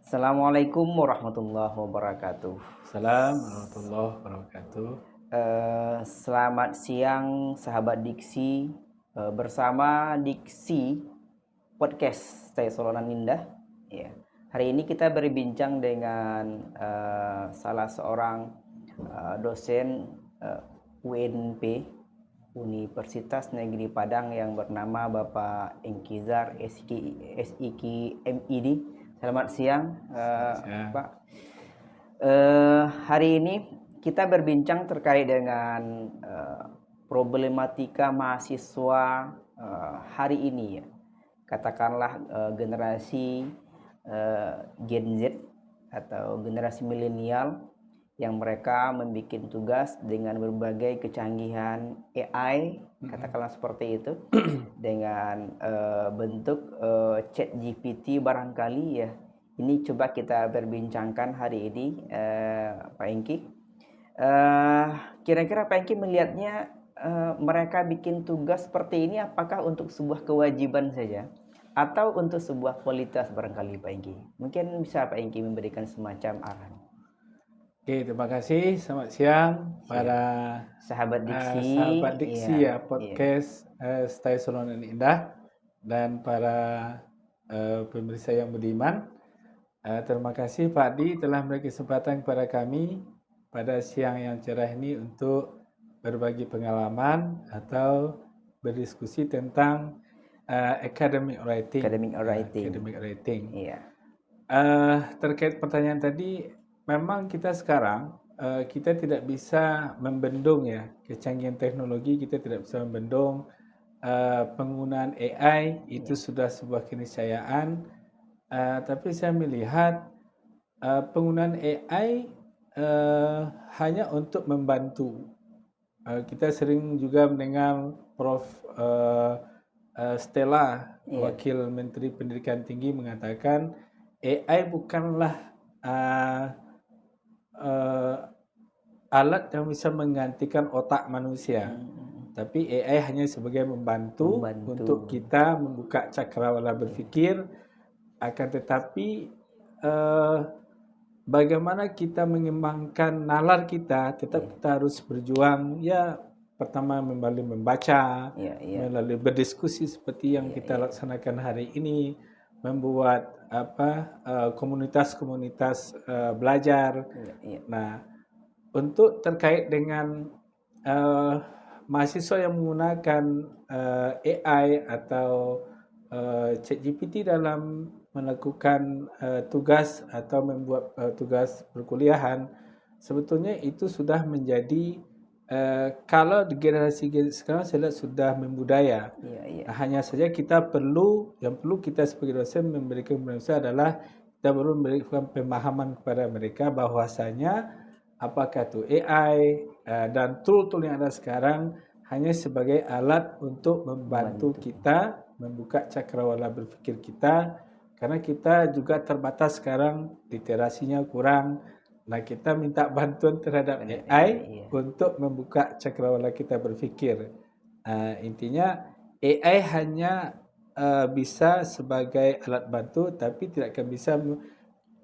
Assalamualaikum warahmatullahi wabarakatuh. Salam warahmatullahi wabarakatuh. Selamat siang sahabat Diksi, bersama Diksi Podcast saya Solonan Indah. Ya. Hari ini kita berbincang dengan salah seorang dosen UNP Universitas Negeri Padang yang bernama Bapak Engkizar SIK MID. Selamat siang, Siang. Pak. Hari ini kita berbincang terkait dengan problematika mahasiswa hari ini ya. Katakanlah generasi Gen Z atau generasi milenial yang mereka membuat tugas dengan berbagai kecanggihan AI, katakanlah seperti itu, dengan bentuk chat GPT barangkali ya. Ini coba kita berbincangkan hari ini, Pak Engki. Kira-kira Pak Engki melihatnya mereka bikin tugas seperti ini apakah untuk sebuah kewajiban saja atau untuk sebuah kualitas barangkali Pak Engki? Mungkin bisa Pak Engki memberikan semacam arahan. Oke, terima kasih. Selamat siang para Sahabat Diksi, sahabat Diksi iya, ya, podcast Stay Solonan Indah dan para pemirsa yang beriman. Terima kasih Pak Di telah memberi kesempatan kepada kami pada siang yang cerah ini untuk berbagi pengalaman atau berdiskusi tentang academic writing. Academic writing. Iya. Terkait pertanyaan tadi, memang kita sekarang kita tidak bisa membendung ya kecanggihan teknologi, kita tidak bisa membendung penggunaan AI itu sudah sebuah keniscayaan. Tapi saya melihat penggunaan AI hanya untuk membantu. Kita sering juga mendengar Prof. Stella, Wakil Menteri Pendidikan Tinggi mengatakan AI bukanlah alat yang bisa menggantikan otak manusia, tapi AI hanya sebagai membantu untuk kita membuka cakrawala berpikir. Akan tetapi bagaimana kita mengembangkan nalar kita, tetap kita harus berjuang ya. Pertama melalui membaca, melalui berdiskusi seperti yang kita laksanakan hari ini, membuat komunitas-komunitas belajar. Nah, untuk terkait dengan mahasiswa yang menggunakan AI atau ChatGPT dalam melakukan tugas atau membuat tugas perkuliahan, sebetulnya itu sudah menjadi kalau di generasi sekarang saya lihat sudah membudaya. Hanya saja kita yang perlu kita sebagai dosen memberikan kepada adalah kita perlu memberikan pemahaman kepada mereka bahwasanya apakah itu AI dan tool-tool yang ada sekarang hanya sebagai alat untuk membantu kita membuka cakrawala berpikir kita, karena kita juga terbatas sekarang, literasinya kurang. Nah, kita minta bantuan terhadap AI untuk membuka cakrawala kita berpikir. Intinya AI hanya bisa sebagai alat bantu, tapi tidak akan bisa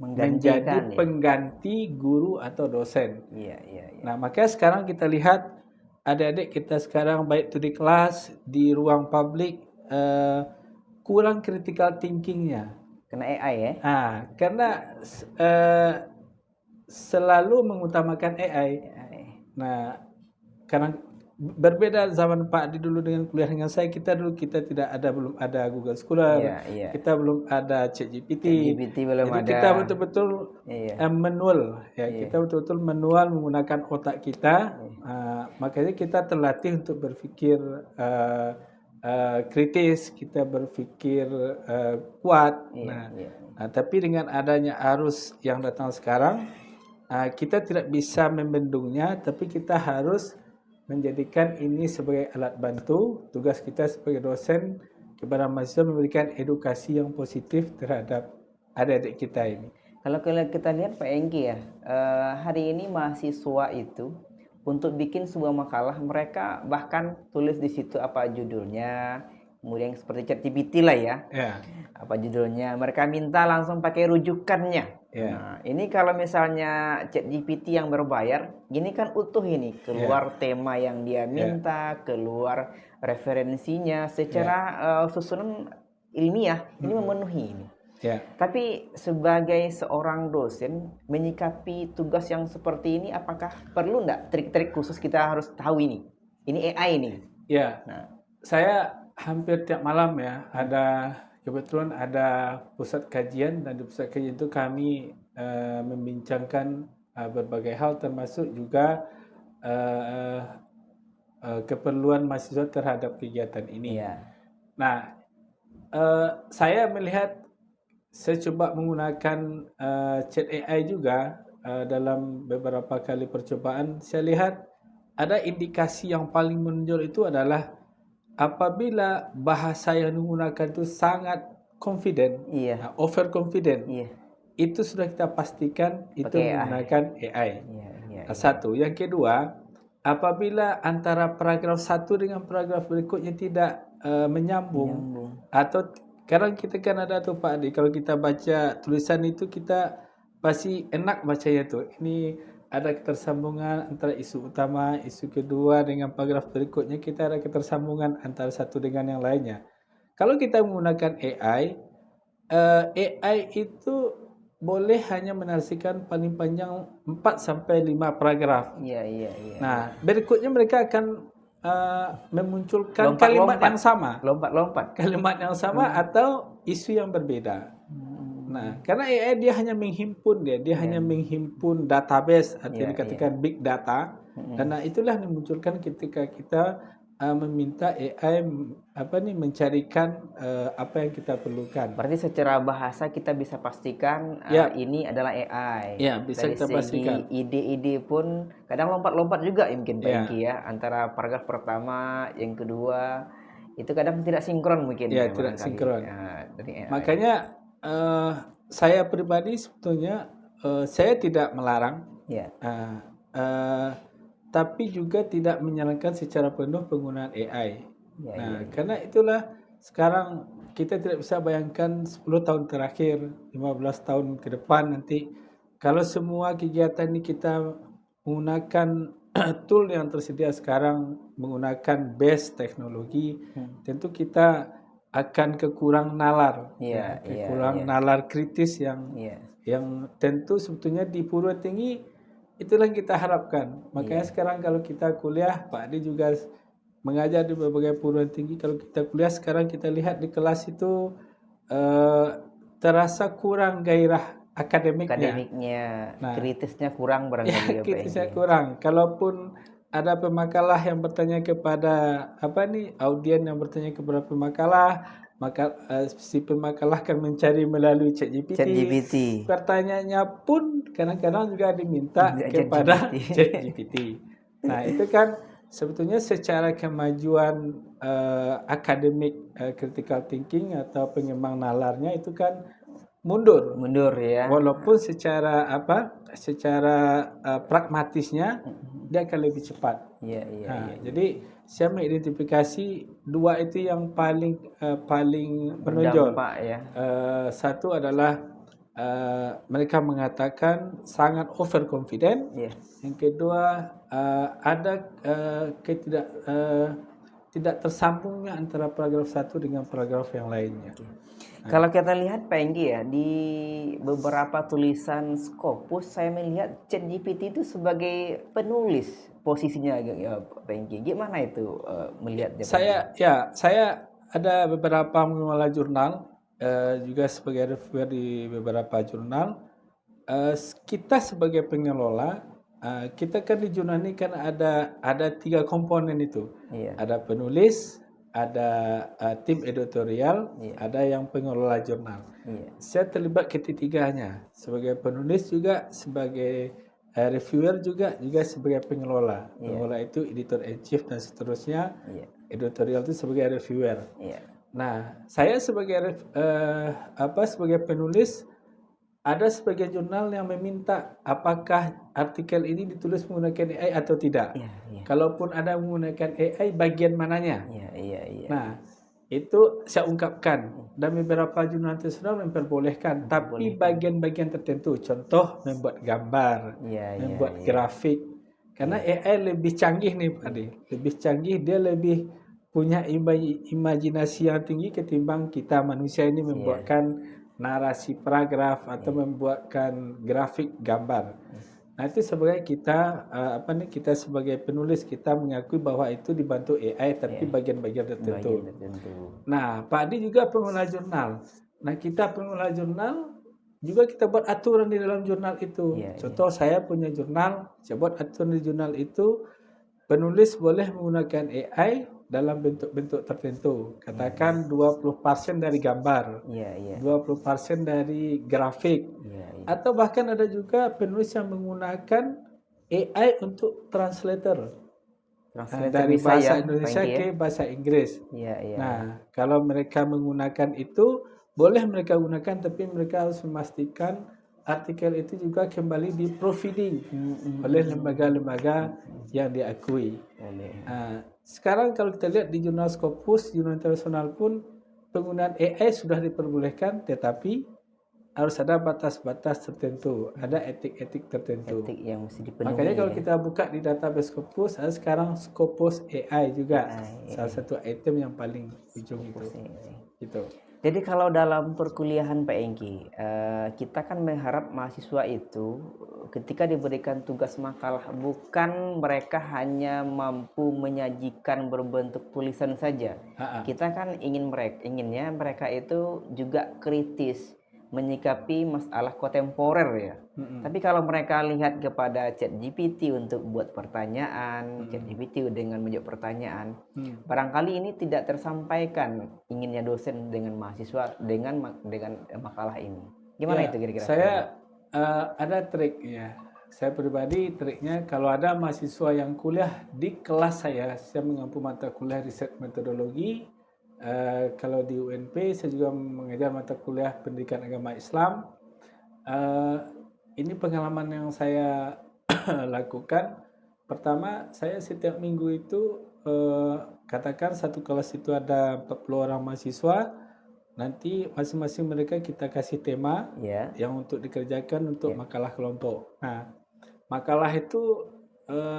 menjadi pengganti guru atau dosen. Nah, makanya sekarang kita lihat adik-adik kita sekarang baik itu di kelas, di ruang publik, kurang critical thinkingnya. Kena AI ya? Karena selalu mengutamakan AI. Nah, karena berbeda zaman Pak Di dulu dengan kuliah dengan saya, kita belum ada Google Scholar, kita belum ada ChatGPT. Jadi kita betul-betul manual ya, kita betul-betul manual menggunakan otak kita. Makanya kita terlatih untuk berpikir kritis, kita berpikir kuat. Tapi dengan adanya arus yang datang sekarang, kita tidak bisa membendungnya, tapi kita harus menjadikan ini sebagai alat bantu. Tugas kita sebagai dosen kepada mahasiswa memberikan edukasi yang positif terhadap adik-adik kita ini. Kalau kita lihat Pak Engki ya, hari ini mahasiswa itu untuk bikin sebuah makalah mereka bahkan tulis di situ apa judulnya, kemudian seperti ChatGPT lah ya. Ya, Apa judulnya? Mereka minta langsung pakai rujukannya. ya, Nah, ini kalau misalnya ChatGPT yang berbayar, ini kan utuh ini, ya, keluar tema yang dia ya, minta, keluar referensinya ya. secara susunan ilmiah, ini Mm-mm. memenuhi ini. Ya, Tapi sebagai seorang dosen menyikapi tugas yang seperti ini, apakah perlu nggak trik-trik khusus kita harus tahu ini? Ini AI ini. ya. Nah, Saya hampir tiap malam ya kebetulan ada pusat kajian, dan di pusat kajian itu kami membincangkan berbagai hal, termasuk juga eh, keperluan mahasiswa terhadap kegiatan ini. iya, Nah, saya melihat, saya coba menggunakan chat AI juga dalam beberapa kali percobaan. Saya lihat ada indikasi yang paling menonjol itu adalah apabila bahasa yang digunakan itu sangat confident, iya, over confident, iya, itu sudah kita pastikan itu pakai AI. menggunakan AI. Iya, iya, iya. Satu. Yang kedua, apabila antara paragraf satu dengan paragraf berikutnya tidak menyambung, Menyambung. atau sekarang kita kan ada tuh Pak Adi, kalau kita baca tulisan itu kita pasti enak bacanya tuh. Ini ada ketersambungan antara isu utama, isu kedua dengan paragraf berikutnya, kita ada ketersambungan antara satu dengan yang lainnya. Kalau kita menggunakan AI, AI itu boleh hanya menarasikan paling panjang 4 sampai 5 paragraf. Iya, iya, iya. Nah, berikutnya mereka akan memunculkan kalimat Lompat-lompat. yang sama. Lompat-lompat. Kalimat yang sama atau isu yang berbeda. Nah, karena AI dia hanya menghimpun, dia hanya menghimpun database atau Iya, dikatakan big data. Dan itulah yang dimunculkan ketika kita meminta AI mencarikan apa yang kita perlukan. Berarti secara bahasa kita bisa pastikan Ya, ini adalah AI. ya, bisa Dari kita segi pastikan. ide-ide pun kadang lompat-lompat juga ya mungkin Pak Ya. Engki ya. Antara paragraf pertama, yang kedua, itu kadang tidak sinkron mungkin Ya, ya tidak barangkali. sinkron. Dari AI. Makanya saya pribadi sebetulnya saya tidak melarang, Ya, tapi juga tidak menyarankan secara penuh penggunaan AI. ya, Nah, ya, ya. karena itulah sekarang kita tidak bisa bayangkan 10 tahun terakhir, 15 tahun ke depan nanti, kalau semua kegiatan ini kita menggunakan tool yang tersedia sekarang, menggunakan base teknologi, tentu kita akan kekurang nalar, Iya, iya, kekurang iya. nalar kritis Iya. yang tentu sebetulnya di perguruan tinggi itulah yang kita harapkan. Makanya sekarang kalau kita kuliah, Pak Adi juga mengajar di berbagai perguruan tinggi. Kalau kita kuliah sekarang, kita lihat di kelas itu terasa kurang gairah akademiknya. Akademiknya, Nah, kritisnya kurang barangkali ya Pak kritisnya Engki. kurang. Kalaupun ada pemakalah yang bertanya kepada audien yang bertanya kepada pemakalah, maka si pemakalah akan mencari melalui ChatGPT. ChatGPT. Pertanyaannya pun kadang-kadang juga diminta kepada ChatGPT. ChatGPT. Nah, itu kan sebetulnya secara kemajuan akademik critical thinking atau pengembang nalarnya itu kan mundur. Mundur ya. Walaupun secara pragmatisnya dia akan lebih cepat. Iya, iya, Nah, iya. jadi saya mengidentifikasi dua itu yang paling menonjol. Berdampak ya. Satu adalah mereka mengatakan sangat overconfident. Iya. Yang kedua ada tidak tersambungnya antara paragraf satu dengan paragraf yang lainnya. Kalau kita lihat Pak Engki ya, di beberapa tulisan Scopus saya melihat ChatGPT itu sebagai penulis posisinya ya Pak Engki. Gimana itu melihatnya? Saya ada beberapa mengelola jurnal, juga sebagai reviewer di beberapa jurnal. Kita sebagai pengelola, kita kan di jurnal ini kan ada 3 komponen itu. Iya. Ada penulis, ada tim editorial, Iya. ada yang pengelola jurnal. Iya. Saya terlibat ketiganya, sebagai penulis juga, sebagai reviewer juga sebagai pengelola. Pengelola itu editor in chief dan seterusnya. Iya. Editorial itu sebagai reviewer. Iya. Nah, saya sebagai sebagai penulis, ada sebagian jurnal yang meminta apakah artikel ini ditulis menggunakan AI atau tidak. Iya, iya. Kalaupun ada menggunakan AI, bagian mananya. Iya, iya, iya. Nah, itu saya ungkapkan dan beberapa jurnal internasional memperbolehkan, tapi Memperbolehkan. bagian-bagian tertentu, contoh membuat gambar, Iya, iya, membuat iya. grafik. Karena AI lebih canggih nih Pak Adi, lebih canggih, dia lebih punya imajinasi yang tinggi ketimbang kita manusia ini membuatkan narasi paragraf atau membuatkan grafik gambar. Nah itu sebagai kita kita sebagai penulis kita mengakui bahwa itu dibantu AI tapi bagian-bagian tertentu. Bagian tertentu. Nah, Pak Adi juga pengelola jurnal. Nah, kita pengelola jurnal juga kita buat aturan di dalam jurnal itu. Iya, Contoh saya punya jurnal, saya buat aturan di jurnal itu, penulis boleh menggunakan AI dalam bentuk-bentuk tertentu. Katakan 20% dari gambar, Iya, iya. 20% dari grafik. Iya, iya. Atau bahkan ada juga penulis yang menggunakan AI untuk translator. Translator Dari bisa bahasa ya, Pak Indonesia Engki ya? ke bahasa Inggris. Iya, iya. Nah, kalau mereka menggunakan itu, boleh mereka gunakan, tapi mereka harus memastikan artikel itu juga kembali di proofreading oleh lembaga-lembaga yang diakui. Boleh. Sekarang kalau kita lihat di jurnal Scopus, jurnal internasional pun penggunaan AI sudah diperbolehkan, tetapi harus ada batas-batas tertentu, ada etik-etik tertentu. Etik yang mesti dipenuhi. Makanya kalau ya. kita buka di database Scopus, ada sekarang Scopus AI juga, AI. salah satu item yang paling ujung itu. Gitu. Jadi kalau dalam perkuliahan Pak Engki, kita kan berharap mahasiswa itu ketika diberikan tugas makalah bukan mereka hanya mampu menyajikan berbentuk tulisan saja. Kita kan inginnya mereka itu juga kritis menyikapi masalah kontemporer ya. Tapi kalau mereka lihat kepada ChatGPT untuk buat pertanyaan, ChatGPT dengan menjawab pertanyaan, barangkali ini tidak tersampaikan inginnya dosen dengan mahasiswa dengan makalah ini. Gimana Ya, itu kira-kira? saya ada trik ya. Saya pribadi triknya kalau ada mahasiswa yang kuliah di kelas saya mengampu mata kuliah riset metodologi. Kalau di UNP saya juga mengajar mata kuliah pendidikan agama Islam. Ini pengalaman yang saya lakukan. Pertama, saya setiap minggu itu katakan satu kelas itu ada 40 orang mahasiswa. Nanti masing-masing mereka kita kasih tema yang untuk dikerjakan untuk makalah kelompok. Nah, makalah itu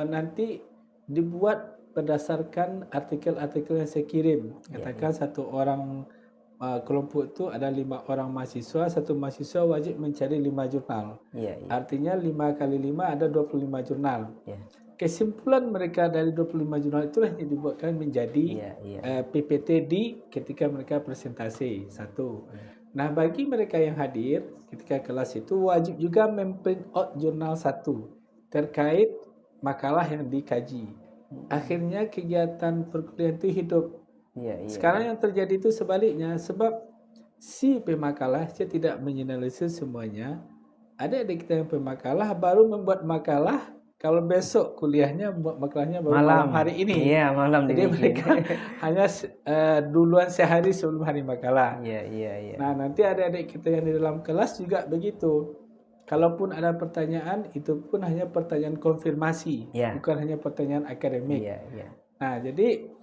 nanti dibuat berdasarkan artikel-artikel yang saya kirim. Katakan satu orang kelompok itu ada 5 orang mahasiswa, satu mahasiswa wajib mencari 5 jurnal. Artinya 5 kali 5 ada 25 jurnal. Kesimpulan mereka dari 25 jurnal itulah yang dibuatkan menjadi PPT di ketika mereka presentasi. Satu. Nah, bagi mereka yang hadir ketika kelas itu wajib juga memprint out jurnal satu terkait makalah yang dikaji. Akhirnya kegiatan perkuliahan itu hidup. Sekarang yang terjadi itu sebaliknya, sebab si pemakalah dia tidak menganalisis semuanya. Ada adik kita yang pemakalah baru membuat makalah. Kalau besok kuliahnya buat makalahnya baru malam hari ini. Iya, malam Jadi mereka hanya duluan sehari sebelum hari makalah. Nah, nanti adik-adik kita yang di dalam kelas juga begitu. Kalaupun ada pertanyaan, itu pun hanya pertanyaan konfirmasi, bukan hanya pertanyaan akademik. Nah, jadi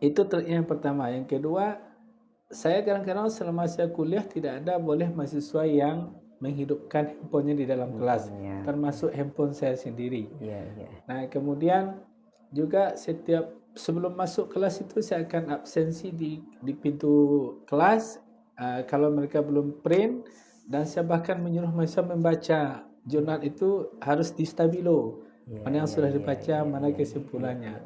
itu triknya yang pertama. Yang kedua, saya kadang-kadang selama saya kuliah tidak ada boleh mahasiswa yang menghidupkan handphonenya di dalam kelas, termasuk handphone saya sendiri. Nah, kemudian juga setiap sebelum masuk kelas itu saya akan absensi di pintu kelas kalau mereka belum print, dan saya bahkan menyuruh mahasiswa membaca jurnal itu harus di stabilo. Mana yang sudah dibaca, mana kesimpulannya.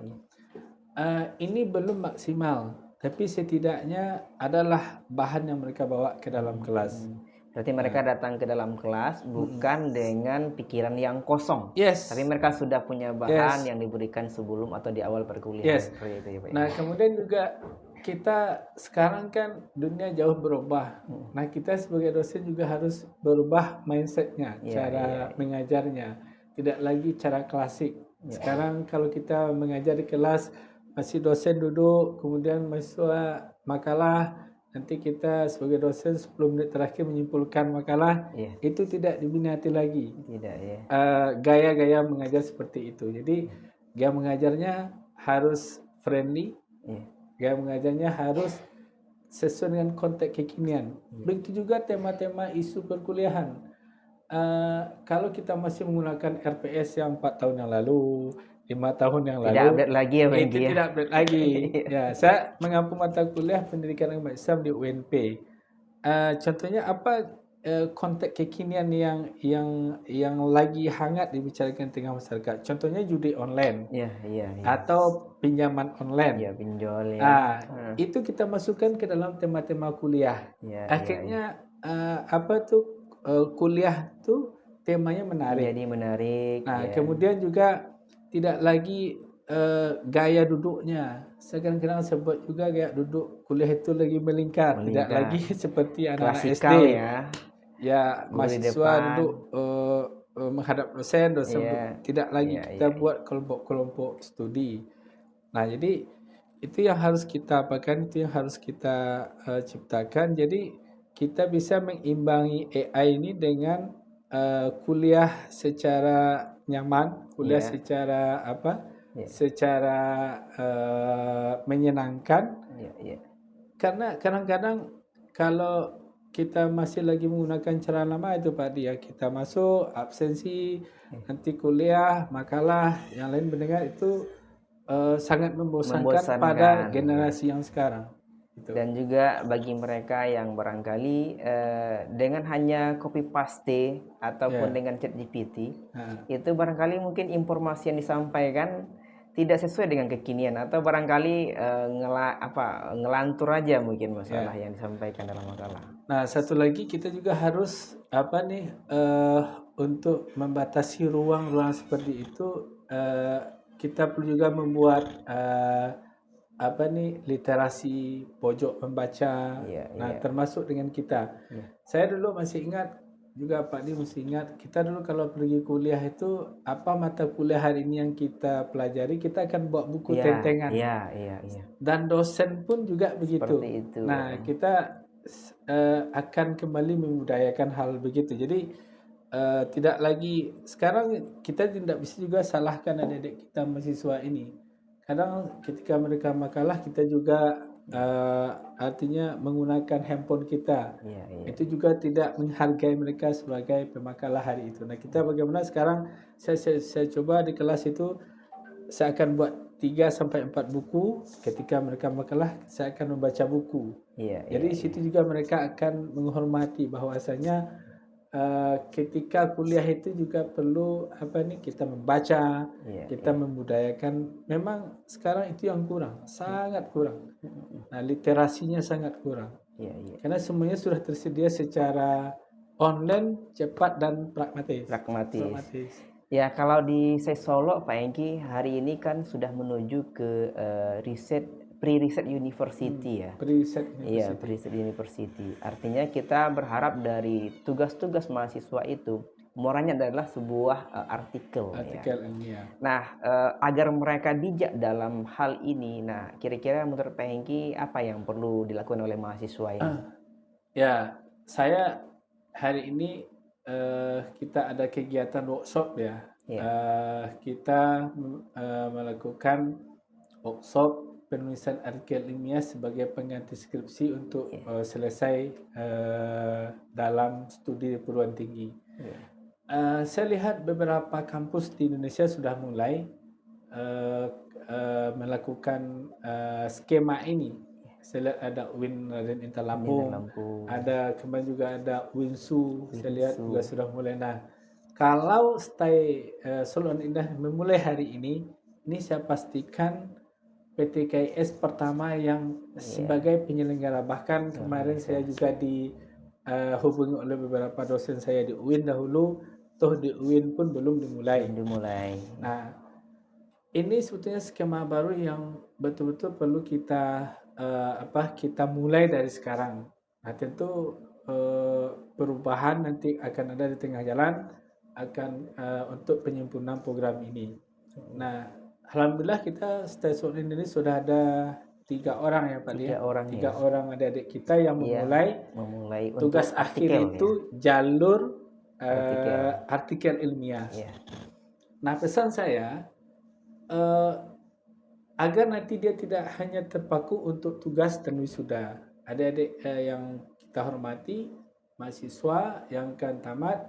Ini belum maksimal, tapi setidaknya adalah bahan yang mereka bawa ke dalam kelas. Berarti mereka datang ke dalam kelas bukan dengan pikiran yang kosong, tapi mereka sudah punya bahan yang diberikan sebelum atau di awal perkuliahan. Nah, kemudian juga kita sekarang kan dunia jauh berubah. Nah, kita sebagai dosen juga harus berubah mindsetnya, cara mengajarnya. Tidak lagi cara klasik. Sekarang kalau kita mengajar di kelas, masih dosen duduk, kemudian mahasiswa makalah, nanti kita sebagai dosen 10 menit terakhir menyimpulkan makalah, itu tidak diminati lagi. Gaya-gaya mengajar seperti itu. Jadi gaya mengajarnya harus friendly, gaya mengajarnya harus sesuai dengan konteks kekinian. Begitu juga tema-tema isu perkuliahan. Kalau kita masih menggunakan RPS yang 4 tahun yang lalu, 5 tahun yang Tidak lalu, update lagi ya Pak itu Engki ya. tidak update lagi. Ya, saya mengampu mata kuliah pendidikan agama Islam di UNP. Contohnya apa konteks kekinian yang lagi hangat dibicarakan tengah masyarakat. Contohnya judi online Iya, iya, iya. atau pinjaman online. Iya, pinjol ya. Itu kita masukkan ke dalam tema-tema kuliah. Iya, iya. Akhirnya kuliah tuh temanya menarik. Jadi menarik Nah, ya. kemudian juga tidak lagi gaya duduknya. Saya kadang-kadang sebut juga gaya duduk kuliah itu lagi melingkar. Tidak Melingkar. lagi seperti anak-anak SD. Klasikal ya. Ya, Guru di mahasiswa depan. duduk menghadap dosen Iya, tidak lagi iya, kita iya. buat kelompok-kelompok studi. Nah, jadi itu yang harus kita apakan, itu yang harus kita ciptakan. Jadi kita bisa mengimbangi AI ini dengan kuliah secara nyaman, kuliah Iya. secara Iya. secara menyenangkan. Iya, iya. Karena kadang-kadang kalau kita masih lagi menggunakan cara lama itu Pak Dia, kita masuk absensi, nanti kuliah, makalah, yang lain mendengar itu sangat membosankan pada Membosankan, generasi yang sekarang. Gitu. Dan juga bagi mereka yang barangkali dengan hanya copy paste ataupun dengan ChatGPT, itu barangkali mungkin informasi yang disampaikan tidak sesuai dengan kekinian atau barangkali ngelantur aja mungkin masalah yang disampaikan dalam makalah. Nah, satu lagi kita juga harus untuk membatasi ruang-ruang seperti itu, kita perlu juga membuat literasi pojok pembaca. Nah, termasuk dengan kita. Saya dulu masih ingat juga Pak Di mesti ingat, kita dulu kalau pergi kuliah itu apa mata kuliah hari ini yang kita pelajari, kita akan bawa buku tentengan. Iya. Dan dosen pun juga begitu. Seperti itu. Nah, kita akan kembali membudayakan hal begitu. Jadi tidak lagi sekarang kita tidak bisa juga salahkan adik-adik kita mahasiswa ini. Kadang ketika mereka makalah kita juga artinya menggunakan handphone kita. Itu juga tidak menghargai mereka sebagai pemakalah hari itu. Nah, kita bagaimana sekarang saya coba di kelas itu saya akan buat 3 sampai 4 buku. Ketika mereka makalah, saya akan membaca buku. Jadi di situ juga mereka akan menghormati bahwasanya ketika kuliah itu juga perlu kita membaca, kita membudayakan. Memang sekarang itu yang kurang, sangat kurang. Nah, literasinya sangat kurang. Karena semuanya sudah tersedia secara online, cepat dan pragmatis. Ya, kalau di Solo Pak Engki hari ini kan sudah menuju ke pre-research university ya. Iya, pre-research university. Artinya kita berharap dari tugas-tugas mahasiswa itu muaranya adalah sebuah artikel ya. Nah, agar mereka bijak dalam hal ini, nah kira-kira menurut Pak Engki apa yang perlu dilakukan oleh mahasiswa ini? Ya, saya hari ini kita ada kegiatan workshop ya. Kita melakukan workshop penulisan artikel ilmiah sebagai pengganti skripsi untuk selesai dalam studi di perguruan tinggi. Saya lihat beberapa kampus di Indonesia sudah mulai melakukan skema ini. Saya lihat ada UIN Raden Intan Lampung, ada kemarin juga ada UINSU, saya lihat juga sudah mulai. Nah, kalau stay Solo Indah memulai hari ini saya pastikan PT KIS pertama yang sebagai penyelenggara. Bahkan kemarin saya juga dihubungi oleh beberapa dosen saya di UIN dahulu, toh di UIN pun belum dimulai. Nah, ini sebetulnya skema baru yang betul-betul perlu kita kita mulai dari sekarang. Nah, tentu perubahan nanti akan ada di tengah jalan untuk penyempurnaan program ini. Nah, alhamdulillah kita stasiun ini sudah ada 3 orang ya Pak Dia. 3 orang adik-adik kita yang memulai tugas akhir itu jalur artikel ilmiah. Nah, pesan saya agar nanti dia tidak hanya terpaku untuk tugas dan wisuda. adik-adik yang kita hormati, mahasiswa yang akan tamat,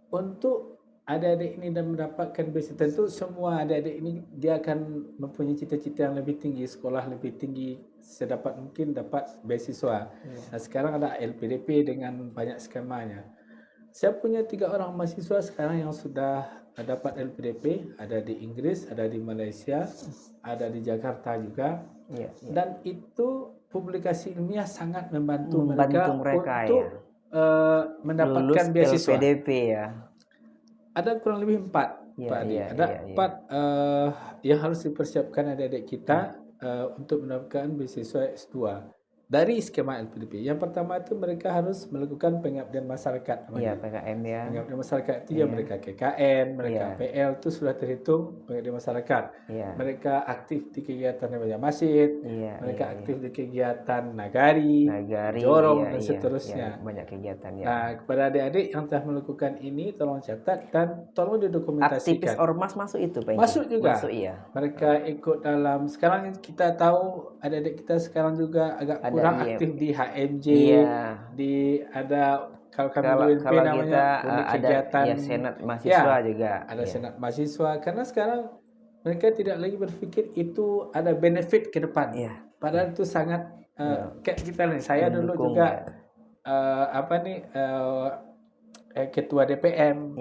untuk adik-adik ini dan mendapatkan beasiswa, tentu semua adik-adik ini dia akan mempunyai cita-cita yang lebih tinggi, sekolah lebih tinggi, sedapat mungkin dapat beasiswa. Nah, sekarang ada LPDP dengan banyak skemanya. Saya punya 3 orang mahasiswa sekarang yang sudah dapat LPDP, ada di Inggris, ada di Malaysia, ada di Jakarta juga. Dan itu publikasi ilmiah sangat membantu mereka mereka untuk mendapatkan lulus beasiswa. LPDP ya. Ada kurang lebih 4, Pak Adi. Ada 4 yang harus dipersiapkan adik-adik kita untuk mendapatkan beasiswa S2 dari skema LPDP. Yang pertama itu mereka harus melakukan pengabdian masyarakat. Iya, PKM ya. Pengabdian masyarakat itu ya mereka KKN, mereka PL itu sudah terhitung pengabdian masyarakat. Mereka aktif di kegiatan yang masjid, mereka aktif di kegiatan nagari, jorong dan seterusnya. Banyak kegiatan ya. Nah, kepada adik-adik yang telah melakukan ini, tolong catat dan tolong didokumentasikan. Aktivis ormas masuk itu, Pak? Masuk juga. Masuk, iya. Mereka ikut dalam, sekarang kita tahu adik-adik kita sekarang juga agak kurang aktif di HMJ, di ada kalau kami UNP namanya kegiatan ada senat mahasiswa juga. Ada senat mahasiswa, karena sekarang mereka tidak lagi berpikir itu ada benefit ke depan. Padahal itu sangat kayak kita nih, saya dulu juga ketua DPM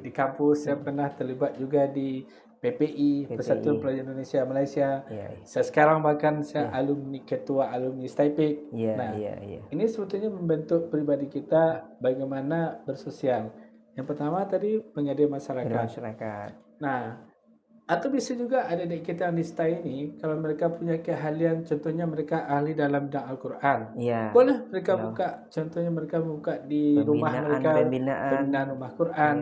di kampus. Saya pernah terlibat juga di PPI, Persatuan Pelajar Indonesia Malaysia. Saya sekarang bahkan saya ketua alumni STIPIK. Ini sebetulnya membentuk pribadi kita bagaimana bersosial. Yang pertama tadi pengabdian masyarakat. Nah, atau bisa juga adik-adik kita yang di STI ini, kalau mereka punya keahlian, contohnya mereka ahli dalam bidang Al-Quran, boleh mereka buka, contohnya mereka buka di rumah mereka, pembinaan rumah Quran.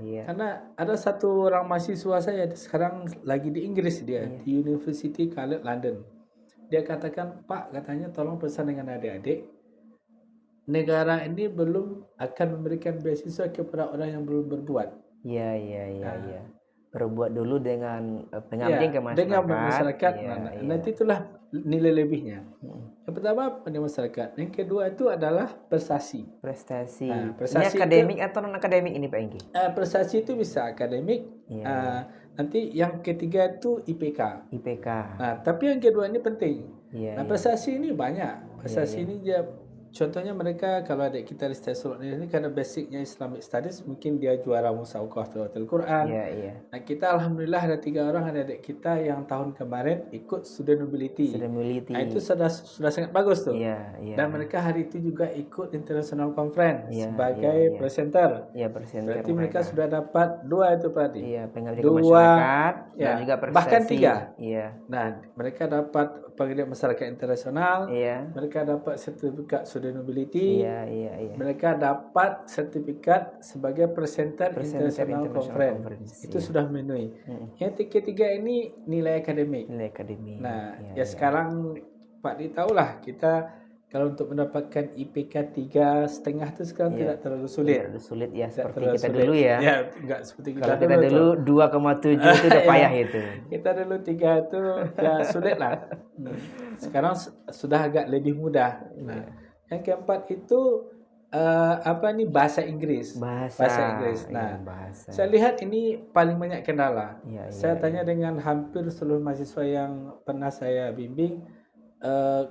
Karena ada satu orang mahasiswa saya sekarang lagi di Inggris, dia di University College London. Dia katakan, Pak, katanya tolong pesan dengan adik-adik, negara ini belum akan memberikan beasiswa kepada orang yang belum berbuat. Berbuat dulu dengan pengabdian ke masyarakat. Dengan masyarakat, nanti itulah nilai lebihnya. Yang pertama pengabdian masyarakat. Yang kedua itu adalah prestasi. Ini akademik atau non akademik ini, Pak Engki? Prestasi itu bisa akademik. Nanti yang ketiga itu IPK. Nah, tapi yang kedua ini penting. Nah, prestasi ini banyak. Prestasi ini dia, contohnya mereka kalau adik kita di Stesol ini karena basicnya Islamic Studies, mungkin dia juara musabaqah tilawatil Quran. Nah, kita alhamdulillah ada 3 orang adik kita yang tahun kemarin ikut student mobility. Nah, itu sudah sangat bagus tuh. Dan mereka hari itu juga ikut international conference sebagai presenter. Berarti mereka sudah dapat 2 itu Pak Adi. Pengabdian ke masyarakat dan juga prestasi. Bahkan 3. Nah, mereka dapat pengabdian masyarakat internasional. Mereka dapat sertifikat sustainability. Mereka dapat sertifikat sebagai presenter international conference. Itu sudah memenuhi. Yang ketiga ini nilai akademik. Nah, sekarang Pak Di tahulah kita kalau untuk mendapatkan IPK 3,5 itu sekarang tidak terlalu sulit. Seperti kita dulu ya. Enggak seperti kalau kita dulu 2,7 itu udah payah itu. Kita dulu 3 itu ya sulit lah. Sekarang sudah agak lebih mudah. Nah, yang keempat itu bahasa Inggris. Bahasa Inggris. Nah, saya lihat ini paling banyak kendala. Saya tanya dengan hampir seluruh mahasiswa yang pernah saya bimbing,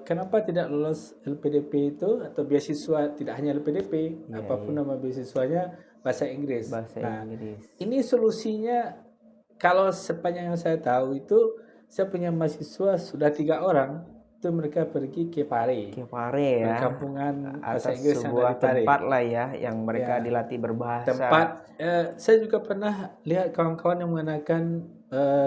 kenapa tidak lolos LPDP itu atau beasiswa, tidak hanya LPDP, apapun nama beasiswanya, bahasa Inggris. Ini solusinya, kalau sepanjang yang saya tahu itu, saya punya mahasiswa sudah 3 orang. Itu mereka pergi ke Pare ya, kampungan bahasa Inggris yang ada di Pare. Tempat lah ya yang mereka dilatih berbahasa. Saya juga pernah lihat kawan-kawan yang menggunakan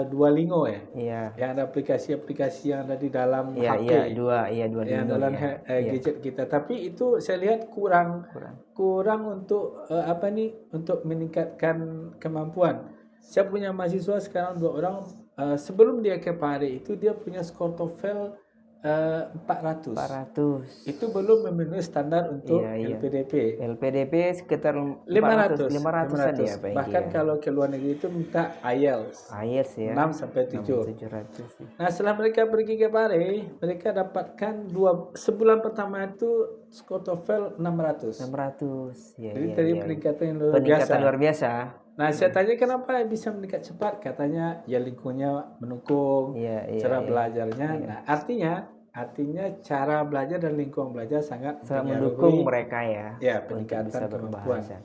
Duolingo yang ada aplikasi-aplikasi yang ada di dalam HP. Duolingo yang dalam gadget kita. Tapi itu saya lihat kurang untuk untuk meningkatkan kemampuan. Saya punya mahasiswa sekarang 2 orang. Sebelum dia ke Pare itu dia punya skor TOEFL 400. 400. Itu belum memenuhi standar untuk Iya, iya. LPDP. LPDP sekitar 500, 500-an ya 500. Pak Engki Bahkan ya. kalau ke luar negeri itu minta IELTS IELTS ya. 6 sampai 7. 700 sih. Nah, setelah mereka pergi ke Pare, mereka dapatkan sebulan pertama itu skor TOEFL 600. 600. Ya, Jadi ya, tadi ya. peningkatan yang luar Peningkatan biasa. luar biasa. Nah, saya tanya kenapa bisa meningkat cepat? Katanya ya lingkungannya mendukung, Iya, iya, cara iya. belajarnya. Nah, artinya cara belajar dan lingkungan belajar sangat Sangat mempengaruhi mendukung mereka ya, ya untuk peningkatan bisa kemampuan. berbahasa.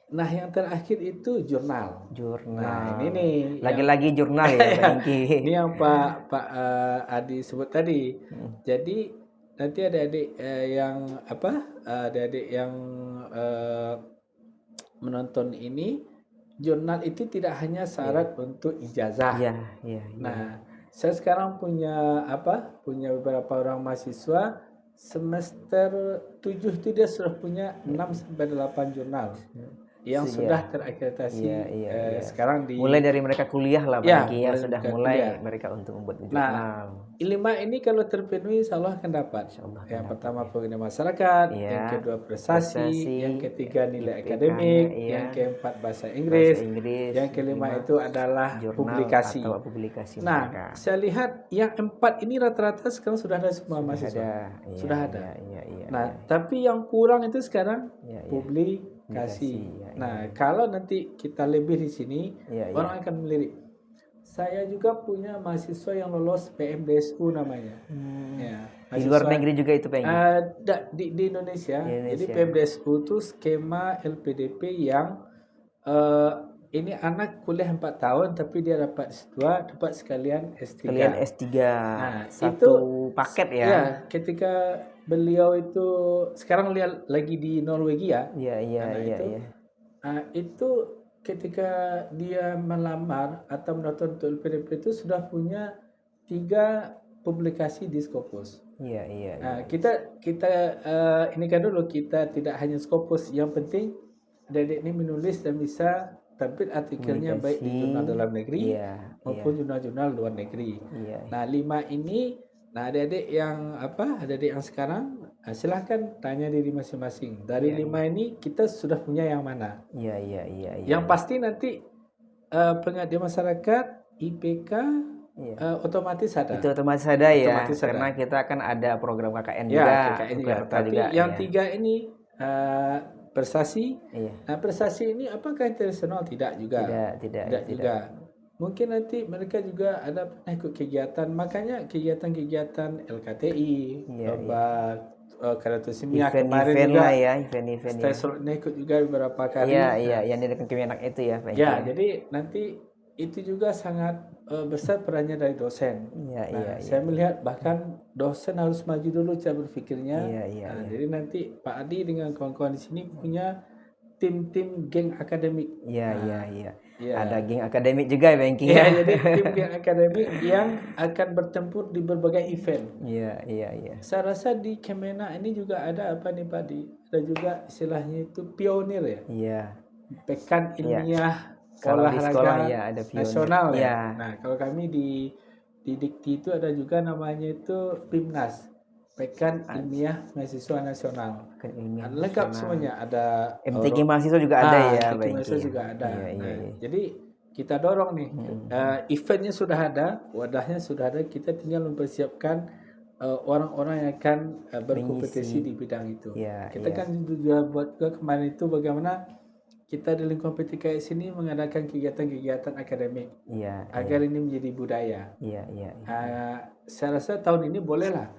Nah, yang terakhir itu jurnal. Jurnal. Nah, ini nih Lagi-lagi jurnal ya Pak Engki. ini yang Pak Adi sebut tadi. Jadi nanti adik-adik adik-adik yang menonton ini, jurnal itu tidak hanya syarat untuk ijazah. Iya, iya, iya. Nah, saya sekarang punya beberapa orang mahasiswa semester 7 itu dia sudah punya 6 sampai 8 jurnal yang sudah terakreditasi sekarang di mulai dari mereka kuliah lah Pak Ya, Engki ya, mulai sudah mereka mulai kuliah. mereka untuk membuat Nah, jurnal. 5 ini kalau terpenuhi insya Allah akan dapat. Insyaallah akan Yang dapat, pertama program masyarakat, Iya. yang kedua prestasi, Prestasi, yang ketiga nilai IPK-nya, akademik, iya. yang keempat bahasa Inggris, Bahasa Inggris, yang kelima kelima, itu adalah jurnal publikasi. atau publikasi Nah, mereka. saya lihat yang 4 ini rata-rata sekarang sudah ada semua mahasiswa. Iya, Sudah ada. Iya, iya, Nah, tapi yang kurang itu sekarang Iya, iya. publikasi. Publikasi, Nah, kalau nanti kita lebih di sini, Iya, iya. orang akan melirik. Saya juga punya mahasiswa yang lolos PMDSU namanya. Ya, Di luar negeri juga itu Pak Engki. di Indonesia. Di Jadi Indonesia. PMDSU itu skema LPDP yang ini anak kuliah 4 tahun tapi dia dapat S2, dapat sekalian S3. Kalian S3. Nah, Satu itu paket ya. Ya, ketika beliau itu sekarang lihat lagi di Norwegia. Iya, iya, Nah, iya, itu, iya. itu ketika dia melamar atau mendaftar untuk LPDP itu sudah punya 3 publikasi di Scopus. Iya, iya. Nah, kita ini kan dulu kita tidak hanya Scopus, yang penting adik-adik ini menulis dan bisa terbit artikelnya baik di jurnal dalam negeri maupun jurnal-jurnal luar negeri. Iya. Nah, 5 ini, nah adik-adik yang sekarang silahkan tanya diri masing-masing. Dari 5 ini kita sudah punya yang mana? Iya, iya, iya. Yang pasti nanti pengabdian masyarakat, IPK otomatis ada. Itu otomatis ada ya, Otomatis ada. karena kita kan ada program KKN Ya, juga. KKN juga. Peserta Tapi juga, yang ya. 3 ini prestasi. Iya. Nah, prestasi ini apakah internasional? Tidak juga. Tidak juga. Mungkin nanti mereka juga ada pernah ikut kegiatan, makanya kegiatan-kegiatan LKTI, lomba Karatusimia kemarin event juga. lah ya, event-event. Saya selalu ikut juga beberapa kali. Iya, yang di depan Kemenak itu ya, Pak. Ya, jadi nanti itu juga sangat besar perannya dari dosen. Iya. Saya melihat bahkan dosen harus maju dulu cara berpikirnya. Iya. Jadi nanti Pak Adi dengan kawan-kawan di sini punya tim-tim geng akademik. Iya. Ada geng akademik juga ya, Bang. Iya, jadi tim geng akademik yang akan bertempur di berbagai event. Iya. Saya rasa di Kemenak ini juga ada apa nih Pak Adi? Ada juga istilahnya itu pionir ya. Iya. Pekan ilmiah Kalau di sekolah olahraga ya ada pionir. nasional ya. Iya. Nah, kalau kami di Dikti itu ada juga namanya itu PIMNAS, Pekan Ilmiah Mahasiswa Nasional. Lengkap semuanya, ada MTQ mahasiswa juga ada ya, MTQ Bang. mahasiswa juga ada. Iya. Jadi kita dorong nih, eventnya sudah ada, wadahnya sudah ada, kita tinggal mempersiapkan orang-orang yang akan berkompetisi di bidang itu. Kita kan juga buat kemarin itu bagaimana kita di lingkungan PTKS ini mengadakan kegiatan-kegiatan akademik agar ini menjadi budaya. Saya rasa tahun ini bolehlah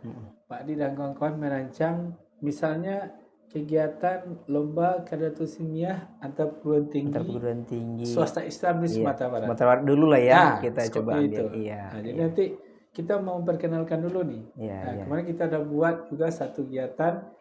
Pak Adi dan kawan-kawan merancang misalnya kegiatan lomba Karatusimia antar perguruan tinggi swasta Islam di Sumatera Barat. Sumatera Barat dulu lah ya, kita coba ambil. Itu. Jadi nanti kita mau memperkenalkan dulu nih. Kemarin kita ada buat juga satu kegiatan.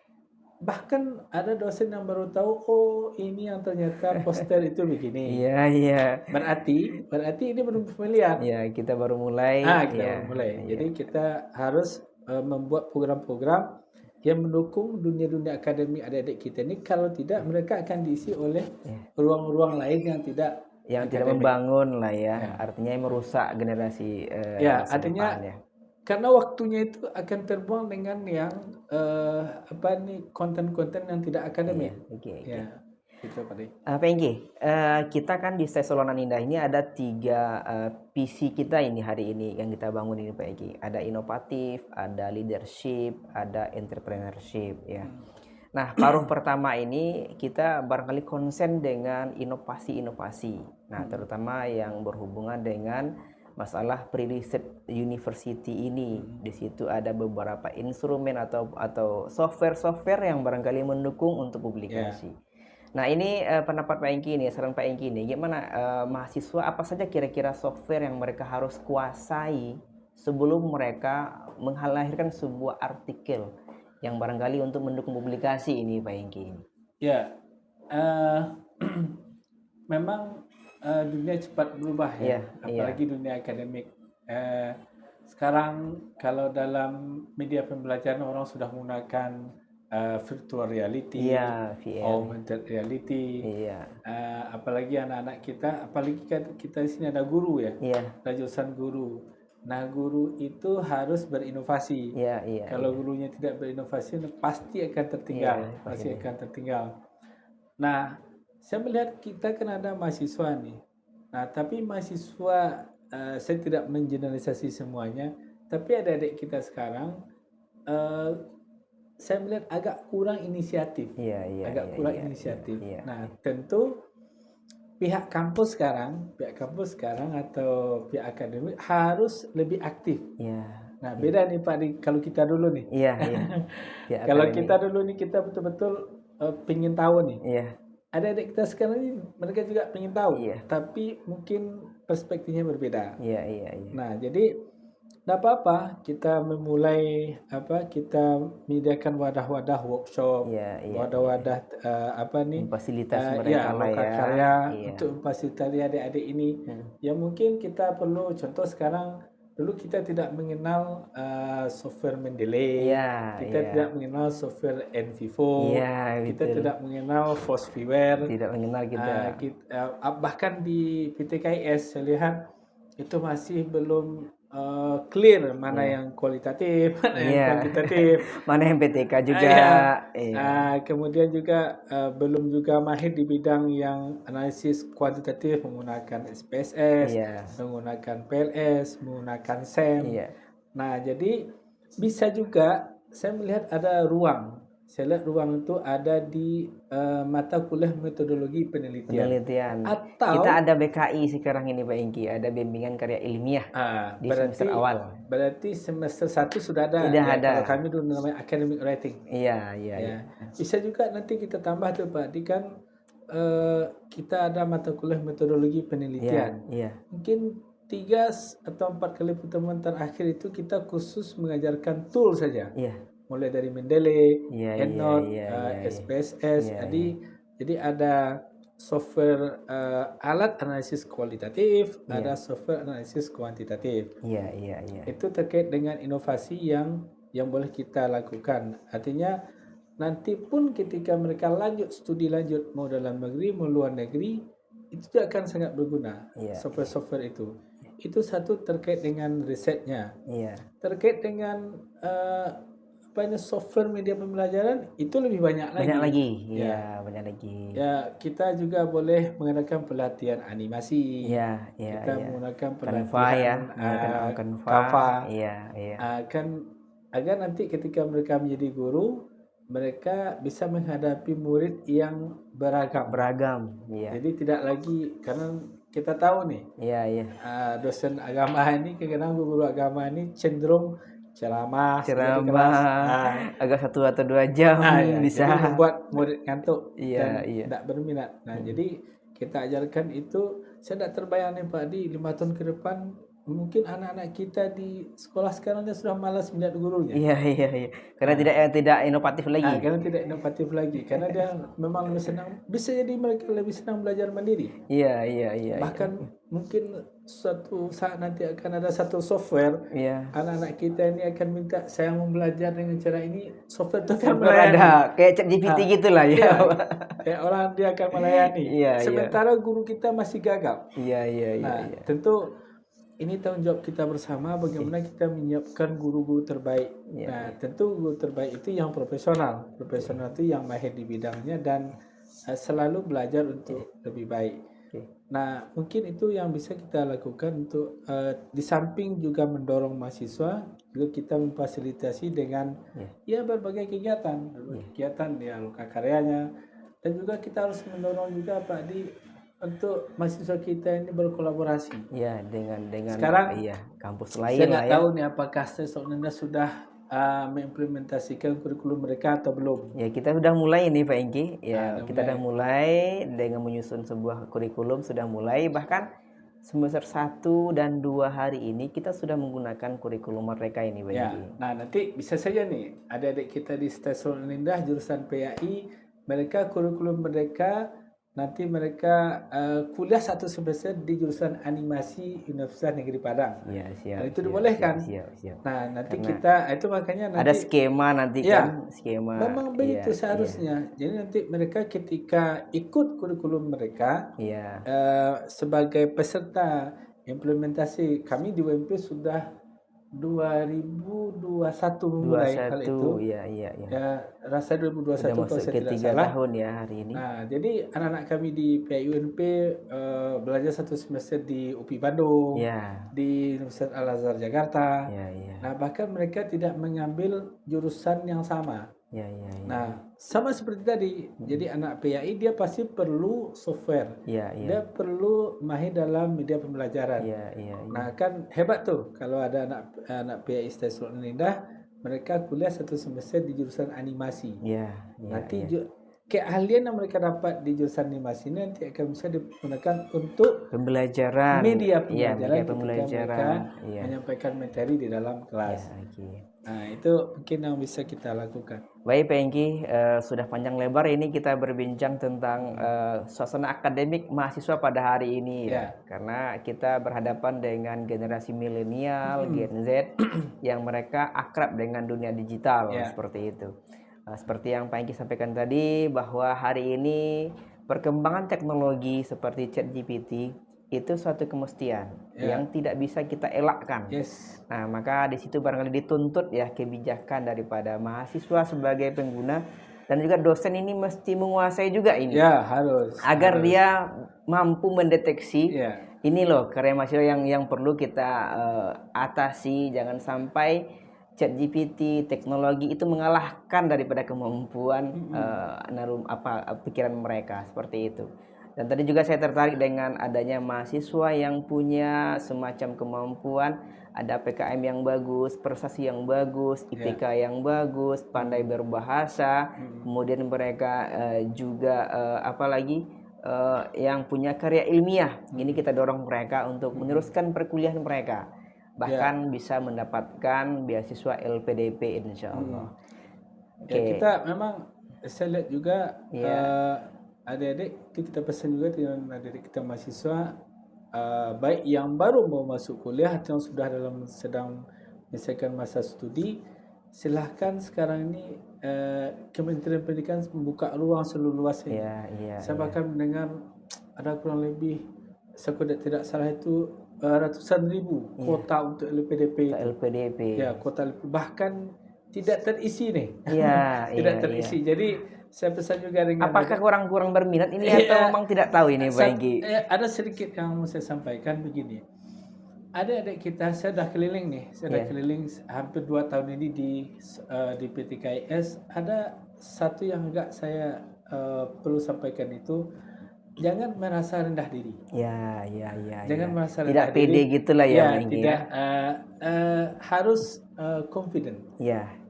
Bahkan ada dosen yang baru tahu, oh ini yang ternyata poster itu begini. Iya. Berarti ini belum familiar. Iya, kita baru mulai. Kita baru mulai. Jadi kita harus membuat program-program yang mendukung dunia-dunia akademik adik-adik kita ini. Kalau tidak, mereka akan diisi oleh ruang-ruang lain yang tidak membangun lah ya. Artinya merusak generasi artinya depan, ya. karena waktunya itu akan terbuang dengan yang konten-konten yang tidak akademik. Oke. Ya, gitu Pak Di. Pak Engki, kita kan di Solonan Indah ini ada 3 visi kita ini hari ini yang kita bangun ini Pak Engki. Ada inovatif, ada leadership, ada entrepreneurship ya. Nah, paruh pertama ini kita barangkali konsen dengan inovasi-inovasi. Nah, terutama yang berhubungan dengan masalah pre-research university ini. Di situ ada beberapa instrumen atau software-software yang barangkali mendukung untuk publikasi. Nah, ini pendapat Pak Engki ini, saran Pak Engki ini, gimana mahasiswa apa saja kira-kira software yang mereka harus kuasai sebelum mereka melahirkan sebuah artikel yang barangkali untuk mendukung publikasi ini Pak Engki? Ya, memang dunia cepat berubah ya, apalagi dunia akademik. Sekarang kalau dalam media pembelajaran orang sudah menggunakan virtual reality, VR, augmented reality, apalagi anak-anak kita, apalagi kita di sini ada guru ya, ada jurusan guru. Nah, guru itu harus berinovasi. Kalau gurunya tidak berinovasi, pasti akan tertinggal, Nah, saya melihat kita kan ada mahasiswa nih. Nah, tapi mahasiswa, saya tidak mengeneralisasi semuanya, tapi adik-adik kita sekarang, saya melihat agak kurang inisiatif. Nah, tentu pihak kampus sekarang atau pihak akademik harus lebih aktif. Nah, beda nih Pak, kalau kita dulu nih. Kalau kita dulu nih, kita betul-betul pengen tahu nih. Adik-adik kita sekarang ini mereka juga pengen tahu, tapi mungkin perspektifnya berbeda. Nah, jadi tidak apa-apa kita memulai kita menyediakan wadah-wadah workshop, wadah-wadah fasilitas mereka karya untuk memfasilitasi adik-adik ini. Yang mungkin kita perlu contoh sekarang. Dulu kita tidak mengenal software Mendeley, kita tidak mengenal software NVivo, kita tidak mengenal Forceviewer, bahkan di PTKIS saya lihat itu masih belum clear mana yang kualitatif, mana yang kuantitatif, mana yang PTK juga. Kemudian juga belum juga mahir di bidang yang analisis kuantitatif menggunakan SPSS, menggunakan PLS, menggunakan SEM. Nah, jadi bisa juga saya melihat ada ruang. Saya lihat ruang itu ada di mata kuliah metodologi penelitian. Atau kita ada BKI sekarang ini Pak Engki, ada bimbingan karya ilmiah di semester awal. Berarti semester 1 sudah ada. Kalau kami dulu namanya academic writing. Bisa juga nanti kita tambah tuh Pak, kan kita ada mata kuliah metodologi penelitian. Mungkin 3 atau 4 kali pertemuan terakhir itu kita khusus mengajarkan tool saja. Mulai dari Mendeley, EndNote, SPSS. Jadi ada software alat analisis kualitatif, ada software analisis kuantitatif. Itu terkait dengan inovasi yang boleh kita lakukan. Artinya nanti pun ketika mereka studi lanjut mau dalam negeri mau luar negeri, itu juga akan sangat berguna software-software itu. Itu satu terkait dengan risetnya. Terkait dengan software media pembelajaran itu lebih banyak lagi. Banyak lagi. Kita juga boleh mengadakan pelatihan animasi. Kita menggunakan pelatihan Canva. Agar nanti ketika mereka menjadi guru, mereka bisa menghadapi murid yang beragam. Jadi tidak lagi, karena kita tahu nih, dosen agama ini, kadang guru agama ini cenderung ceramah agak 1 atau 2 jam bisa jadi membuat murid ngantuk dan tidak berminat. Nah, jadi kita ajarkan itu. Saya tidak terbayang nih Pak, di 5 tahun ke depan mungkin anak-anak kita di sekolah sekarang dia sudah malas melihat gurunya. Karena tidak inovatif lagi. Karena dia memang lebih senang. Bisa jadi mereka lebih senang belajar mandiri. Bahkan mungkin suatu saat nanti akan ada satu software, anak-anak kita ini akan minta, saya mau belajar dengan cara ini, software itu akan melayani. Kayak ChatGPT gitulah orang dia akan melayani. Sementara guru kita masih gagal. Tentu ini tanggung jawab kita bersama bagaimana kita menyiapkan guru-guru terbaik. Ya, Nah, tentu guru terbaik itu yang profesional. Profesional itu yang mahir di bidangnya dan selalu belajar untuk lebih baik. oke. Nah, mungkin itu yang bisa kita lakukan untuk di samping juga mendorong mahasiswa, juga kita memfasilitasi dengan Ya. berbagai kegiatan di loka karyanya, dan juga kita harus mendorong juga Pak Di untuk mahasiswa kita ini berkolaborasi. Ya, dengan Sekarang kampus saya lain lah nggak ya. tahu nih apakah Sesonenda sudah mengimplementasikan kurikulum mereka atau belum. Ya, kita sudah mulai ini Pak Engki. Ya, Udah kita mulai. sudah mulai dengan menyusun sebuah kurikulum, sudah mulai bahkan semester 1 dan 2 hari ini kita sudah menggunakan kurikulum mereka ini Pak Ya, Engki. nah nanti bisa saja nih adik-adik kita di Stasiun Indah jurusan PAI, mereka kurikulum mereka nanti mereka kuliah 1 semester di jurusan animasi Universitas Negeri Padang. Ya, siap. Dan itu dibolehkan. Siap. Nah, nanti Karena kita itu makanya nanti ada skema nanti ya, kan, skema. memang begitu Iya, seharusnya. Jadi nanti mereka ketika ikut kurikulum mereka Iya. sebagai peserta implementasi, kami di UMP sudah 2021 memulai hal 21, itu. iya. Ya, rasa 2021 Sudah kalau masuk saya ke tidak 3 salah. tahun ya hari ini. Nah, jadi anak-anak kami di PIUNP belajar 1 semester di UPI Bandung, Ya. di Universitas Al-Azhar Jakarta. Ya. Nah, bahkan mereka tidak mengambil jurusan yang sama. Ya. Nah, sama seperti tadi. Jadi anak PAI dia pasti perlu software. Iya. Dia perlu mahir dalam media pembelajaran. Iya. Nah, kan hebat tuh kalau ada anak PAI Stasiun Indah, mereka kuliah 1 semester di jurusan animasi. Iya. Nanti keahlian yang mereka dapat di jurusan animasi ini nanti akan bisa digunakan untuk pembelajaran. media Iya, pembelajaran media ketika mereka Iya. menyampaikan materi di dalam kelas. Ya, oke. Nah, itu mungkin yang bisa kita lakukan. Baik Pak Engki, sudah panjang lebar ini kita berbincang tentang suasana akademik mahasiswa pada hari ini ya. Karena kita berhadapan dengan generasi milenial, Gen Z yang mereka akrab dengan dunia digital seperti itu. Seperti yang Pak Engki sampaikan tadi bahwa hari ini perkembangan teknologi seperti ChatGPT itu suatu kemestian yang tidak bisa kita elakkan. Nah, maka di situ barangkali dituntut ya kebijakan daripada mahasiswa sebagai pengguna dan juga dosen ini mesti menguasai juga ini. Ya, harus. Agar dia mampu mendeteksi ini loh karya mahasiswa yang perlu kita atasi. Jangan sampai ChatGPT teknologi itu mengalahkan daripada kemampuan pikiran mereka seperti itu. Dan tadi juga saya tertarik dengan adanya mahasiswa yang punya semacam kemampuan, ada PKM yang bagus, prestasi yang bagus, IPK yang bagus, pandai berbahasa, kemudian mereka juga yang punya karya ilmiah. Ini kita dorong mereka untuk meneruskan perkuliahan mereka, bahkan bisa mendapatkan beasiswa LPDP insya Allah. Kita memang saya lihat juga adik-adik kita pesan juga dengan adik-adik kita mahasiswa baik yang baru mau masuk kuliah atau yang sudah sedang menyelesaikan masa studi, silahkan sekarang ini Kementerian Pendidikan membuka ruang seluas-luasnya. Saya bahkan mendengar ada kurang lebih saya tidak salah itu ratusan ribu kuota untuk LPDP itu. Ya, kuota bahkan tidak terisi nih. Tidak terisi. Jadi saya pesan juga dengan apakah kurang berminat ini atau memang tidak tahu ini Pak Engki? Ada sedikit yang mau saya sampaikan begini. Adik-adik kita saya sudah keliling nih, keliling hampir 2 tahun ini di PTKIS. Ada satu yang agak saya perlu sampaikan itu, jangan merasa rendah diri. Jangan merasa rendah diri. Tidak pede gitulah ya Pak Engki. Tidak harus confident.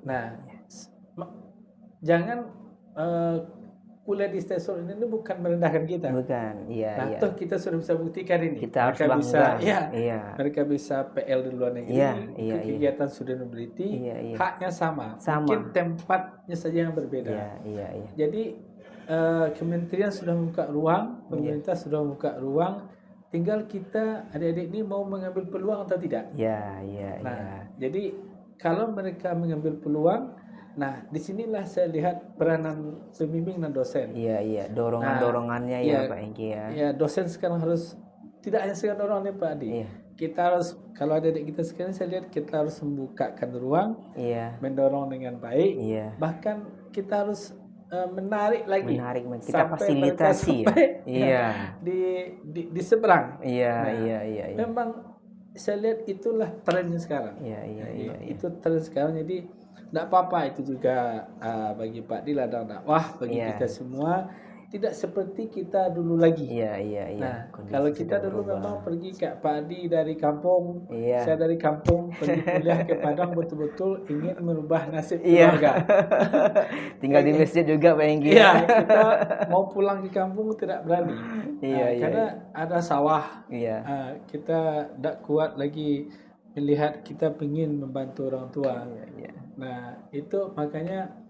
Nah, jangan kuliah di stasiun ini bukan merendahkan kita. Bukan, toh kita sudah bisa buktikan ini. Kita mereka harus bangga. Mereka bisa PL di luar negeri, kegiatan sustainability, haknya sama. Mungkin tempatnya saja yang berbeda. Jadi kementerian sudah membuka ruang, pemerintah sudah membuka ruang. Tinggal kita adik-adik ini mau mengambil peluang atau tidak. Jadi kalau mereka mengambil peluang, nah, disinilah saya lihat peranan pembimbing dan dosen. Dorongannya Pak Engki dosen sekarang harus tidak hanya sekedar orang nih Pak Adi. Iya. Kita harus, kalau adik-adik kita sekarang saya lihat kita harus membukakan ruang, Iya. mendorong dengan baik, Iya. bahkan kita harus menarik lagi Kita sampai mereka fasilitasi ya. sampai Iya. di seberang. Iya, Nah, iya, iya, iya. memang saya lihat itulah trennya sekarang. Iya, iya, iya, iya. Itu tren sekarang, jadi tidak apa-apa itu juga bagi Pak Di ladang dakwah bagi Iya. kita semua, tidak seperti kita dulu lagi. Iya, iya, iya. Nah, Kondisi kalau kita sudah dulu berubah. memang pergi ke Pak Adi dari kampung, Iya. saya dari kampung pergi kuliah ke Padang betul-betul ingin merubah nasib Iya. keluarga. Tinggal di masjid juga Pak Engki. Iya, kita mau pulang ke kampung tidak berani. Iya, iya, karena ada sawah. Iya. Kita tidak kuat lagi melihat kita ingin membantu orang tua. Iya. Nah, itu makanya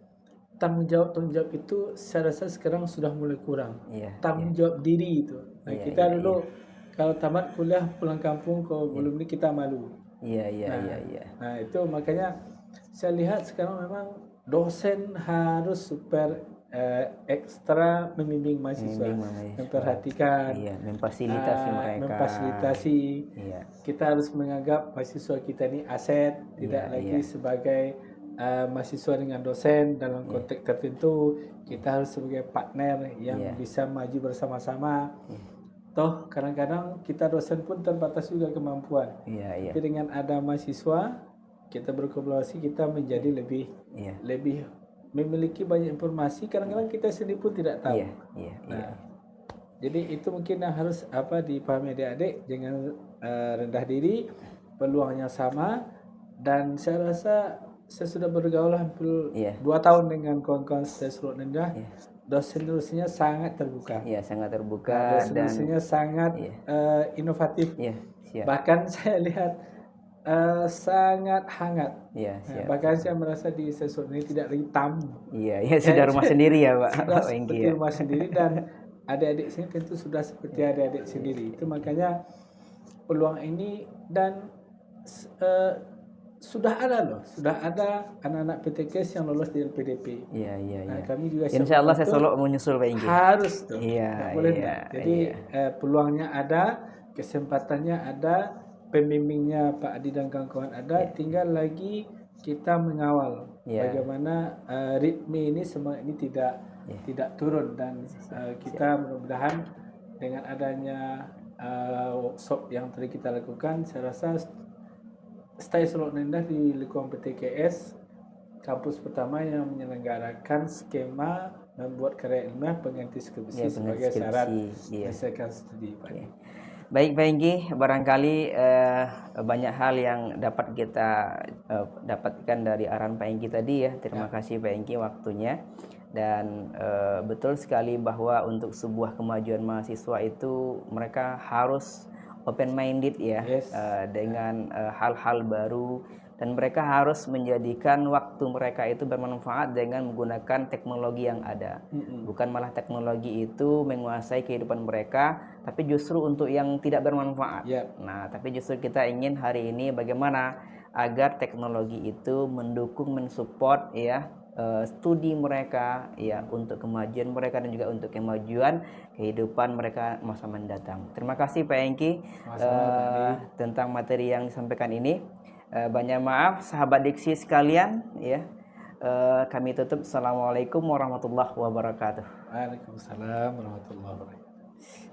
tanggung jawab itu saya rasa sekarang sudah mulai kurang. Iya. Tanggung jawab diri itu. Nah, Iya, kita iya, dulu kalau tamat kuliah pulang kampung, kalau belum ini kita malu. Iya, iya, Nah, iya, iya. Nah, itu makanya saya lihat sekarang memang dosen harus super ekstra membimbing mahasiswa, memperhatikan, Iya, memfasilitasi mereka. memfasilitasi. Iya. Kita harus menganggap mahasiswa kita ini aset, tidak lagi sebagai mahasiswa dengan dosen dalam konteks tertentu. Kita harus sebagai partner yang bisa maju bersama-sama. Toh kadang-kadang kita dosen pun terbatas juga kemampuan. Iya, iya. Tapi dengan ada mahasiswa, kita berkolaborasi, kita menjadi lebih memiliki banyak informasi. Kadang-kadang kita sendiri pun tidak tahu. Iya, iya, iya. Jadi itu mungkin yang harus dipahami adik-adik, jangan rendah diri, peluangnya sama. Dan saya rasa saya sudah bergaul hampir 2 tahun dengan kawan-kawan Seluruh Nendah. Dosen-dosennya sangat terbuka. Iya, sangat terbuka dosen-dosennya sangat inovatif. Iya, siap. Bahkan saya lihat sangat hangat. Iya, siap. Bahkan saya merasa di Seluruh ini tidak lagi tamu. Iya, iya, sudah rumah sendiri ya Pak. Sudah seperti rumah sendiri, dan adik-adik sini tentu sudah seperti adik-adik sendiri. Itu makanya peluang ini, dan sudah ada anak-anak PTKes yang lolos di LPDP. Iya, iya, iya. Kami juga Insya Allah saya selalu menyusul Pak Engki. Harus tuh. Iya, boleh iya. Jadi peluangnya ada, kesempatannya ada, pembimbingnya Pak Adi dan kawan-kawan ada. Tinggal lagi kita mengawal bagaimana ritme ini, semangat ini tidak turun, dan kita mudah-mudahan dengan adanya workshop yang tadi kita lakukan, saya rasa Stay Seluruh Nendah di lingkungan PTKS kampus pertama yang menyelenggarakan skema membuat karya ilmiah pengganti skripsi sebagai syarat menyelesaikan studi. Baik Pak Engki, barangkali banyak hal yang dapat kita dapatkan dari arahan Pak Engki tadi ya. Terima kasih Pak Engki waktunya. Dan betul sekali bahwa untuk sebuah kemajuan mahasiswa itu mereka harus open minded ya, dengan hal-hal baru, dan mereka harus menjadikan waktu mereka itu bermanfaat dengan menggunakan teknologi yang ada. Bukan malah teknologi itu menguasai kehidupan mereka, tapi justru untuk yang tidak bermanfaat. Nah, tapi justru kita ingin hari ini bagaimana agar teknologi itu mendukung, mensupport ya studi mereka ya, untuk kemajuan mereka dan juga untuk kemajuan kehidupan mereka masa mendatang. Terima kasih Pak Engki tentang materi yang disampaikan ini. Banyak maaf sahabat diksi sekalian ya. Kami tutup. Assalamualaikum warahmatullahi wabarakatuh. Waalaikumsalam warahmatullahi wabarakatuh.